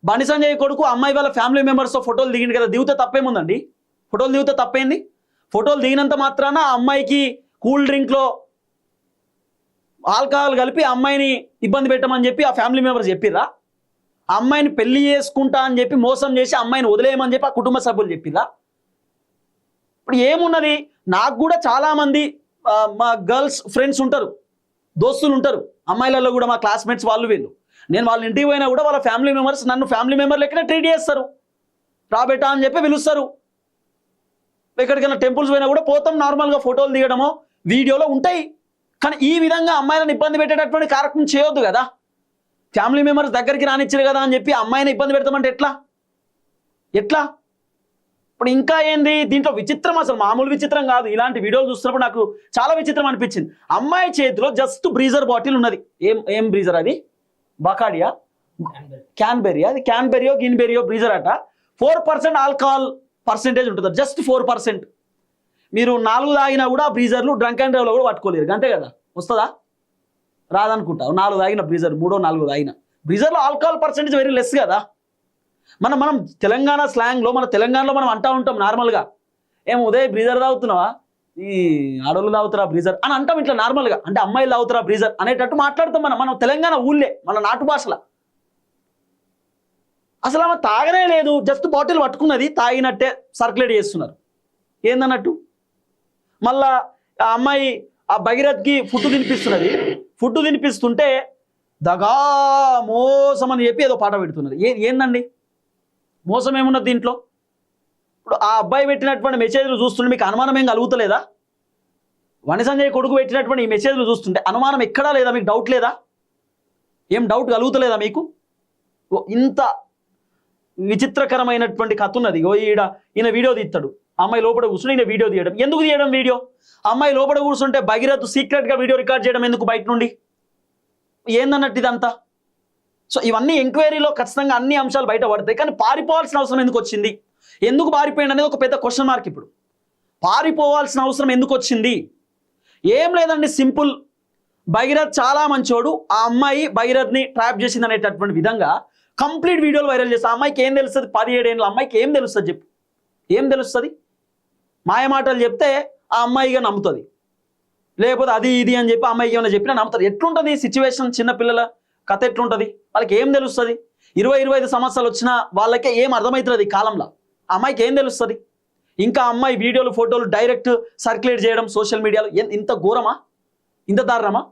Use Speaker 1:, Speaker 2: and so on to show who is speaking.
Speaker 1: బండి సంజయ్ కొడుకు అమ్మాయి వాళ్ళ ఫ్యామిలీ మెంబర్స్తో ఫోటోలు దిగింది కదా, దిగితే తప్పేముందండి? ఫోటోలు దిగితే తప్పేంది? ఫోటోలు దిగినంత మాత్రాన ఆ అమ్మాయికి కూల్ డ్రింక్లో ఆల్కహాల్ కలిపి ఆ అమ్మాయిని ఇబ్బంది పెట్టమని చెప్పి ఆ ఫ్యామిలీ మెంబర్స్ చెప్పిర్రా? ఆ అమ్మాయిని పెళ్లి చేసుకుంటా అని చెప్పి మోసం చేసి అమ్మాయిని వదిలేయమని చెప్పి ఆ కుటుంబ సభ్యులు చెప్పిర్రా? ఇప్పుడు ఏమున్నది, నాకు కూడా చాలామంది మా గర్ల్స్ ఫ్రెండ్స్ ఉంటారు, దోస్తులు ఉంటారు, అమ్మాయిలలో కూడా మా క్లాస్మేట్స్ వాళ్ళు వీళ్ళు. నేను వాళ్ళ ఇంటికి పోయినా కూడా వాళ్ళ ఫ్యామిలీ మెంబర్స్ నన్ను ఫ్యామిలీ మెంబర్ లెక్కనే ట్రీట్ చేస్తారు. రాబెట్టా అని చెప్పి పిలుస్తారు. ఎక్కడికైనా టెంపుల్స్ పోయినా కూడా పోతాం, నార్మల్గా ఫోటోలు దిగడమో వీడియోలో ఉంటాయి. కానీ ఈ విధంగా అమ్మాయిలను ఇబ్బంది పెట్టేటటువంటి కార్యక్రమం చేయొద్దు కదా. ఫ్యామిలీ మెంబర్స్ దగ్గరికి రానిచ్చారు కదా అని చెప్పి అమ్మాయిని ఇబ్బంది పెడతామంటే ఎట్లా? ఇప్పుడు ఇంకా ఏంది దీంట్లో విచిత్రం, అసలు మామూలు విచిత్రం కాదు. ఇలాంటి వీడియోలు చూస్తున్నప్పుడు నాకు చాలా విచిత్రం అనిపించింది. అమ్మాయి చేతిలో జస్ట్ బ్రీజర్ బాటిల్ ఉన్నది. ఏం బ్రీజర్ అది? బకాడియా, క్యాన్బెరియా? అది క్యాన్బెరియో గిన్బెరియో బ్రీజర్ అట. 4% ఆల్కహాల్ పర్సెంటేజ్ ఉంటుంది, జస్ట్ 4%. మీరు 4 తాగినా కూడా బ్రీజర్లు డ్రంక్ అండ్ డ్రైవ్లో కూడా పట్టుకోలేరు, అంతే కదా. వస్తుందా? రాదనుకుంటా. 4 తాగిన బ్రీజర్, 3, 4 తాగిన బ్రీజర్లో ఆల్కహాల్ పర్సెంటేజ్ వెరీ లెస్ కదా. మనం తెలంగాణ స్లాంగ్లో, మన తెలంగాణలో మనం అంటూ ఉంటాం నార్మల్గా, ఏం ఉదయ్ బ్రీజర్ తాగుతున్నావా, ఈ ఆడోళ్ళు తాగుతారా బ్రీజర్ అని అంటాం ఇట్లా నార్మల్గా. అంటే అమ్మాయిలు తాగుతారా బ్రీజర్ అనేటట్టు మాట్లాడుతాం మనం తెలంగాణ ఊళ్ళే, మన నాటు భాషలో. అసలు ఆమె తాగనే లేదు, జస్ట్ బాటిల్ పట్టుకున్నది, తాగినట్టే సర్క్యులేట్ చేస్తున్నారు. ఏందన్నట్టు? మళ్ళా ఆ అమ్మాయి ఆ భగీరథ్కి ఫుడ్ తినిపిస్తున్నది. ఫుడ్ తినిపిస్తుంటే దగా మోసం అని చెప్పి ఏదో పాట పెడుతున్నది. ఏందండి మోసం ఏమున్నది దీంట్లో? ఇప్పుడు ఆ అబ్బాయి పెట్టినటువంటి మెసేజ్లు చూస్తుంటే మీకు అనుమానం ఏం కలుగుతలేదా? బండి సంజయ్ కొడుకు పెట్టినటువంటి ఈ మెసేజ్లు చూస్తుంటే అనుమానం ఎక్కడా లేదా? మీకు డౌట్ లేదా? ఏం డౌట్ కలుగుతలేదా మీకు? ఇంత విచిత్రకరమైనటువంటి కథ ఉన్నది. ఈయన వీడియో తీస్తాడు, అమ్మాయి లోపల కూర్చుని ఈయన వీడియో తీయడం. ఎందుకు తీయడం వీడియో? అమ్మాయి లోపల కూర్చుంటే భగీరథ్ సీక్రెట్గా వీడియో రికార్డ్ చేయడం ఎందుకు బయట నుండి? ఏందన్నట్టు ఇదంతా? సో ఇవన్నీ ఎంక్వైరీలో ఖచ్చితంగా అన్ని అంశాలు బయట పడతాయి. కానీ పారిపోవాల్సిన అవసరం ఎందుకు వచ్చింది? ఎందుకు పారిపోయింది అనేది ఒక పెద్ద క్వశ్చన్ మార్క్. ఇప్పుడు పారిపోవాల్సిన అవసరం ఎందుకు వచ్చింది? ఏం లేదండి, సింపుల్. భగీరథ్ చాలా మంచోడు, ఆ అమ్మాయి భగీరథ్ని ట్రాప్ చేసింది అనేటటువంటి విధంగా కంప్లీట్ వీడియోలు వైరల్ చేస్తే ఆ అమ్మాయికి ఏం తెలుస్తుంది? 17 ఏళ్ళ అమ్మాయికి ఏం తెలుస్తుంది చెప్పు? ఏం తెలుస్తుంది? మాయమాటలు చెప్తే ఆ అమ్మాయిగా నమ్ముతుంది, లేకపోతే అది ఇది అని చెప్పి అమ్మాయికి ఏమైనా చెప్పినా నమ్ముతారు. ఎట్లుంటుంది సిచ్యువేషన్? చిన్నపిల్లల కథ ఎట్లుంటుంది? వాళ్ళకి ఏం తెలుస్తుంది? 20-25 సంవత్సరాలు వచ్చిన వాళ్ళకే ఏం అర్థమవుతుంది ఈ కాలంలో? అమ్మాయికి ఏం తెలుస్తుంది? ఇంకా అమ్మాయి వీడియోలు ఫోటోలు డైరెక్ట్ సర్క్యులేట్ చేయడం సోషల్ మీడియాలో ఇంత ఘోరమా? ఇంత దారుణమా?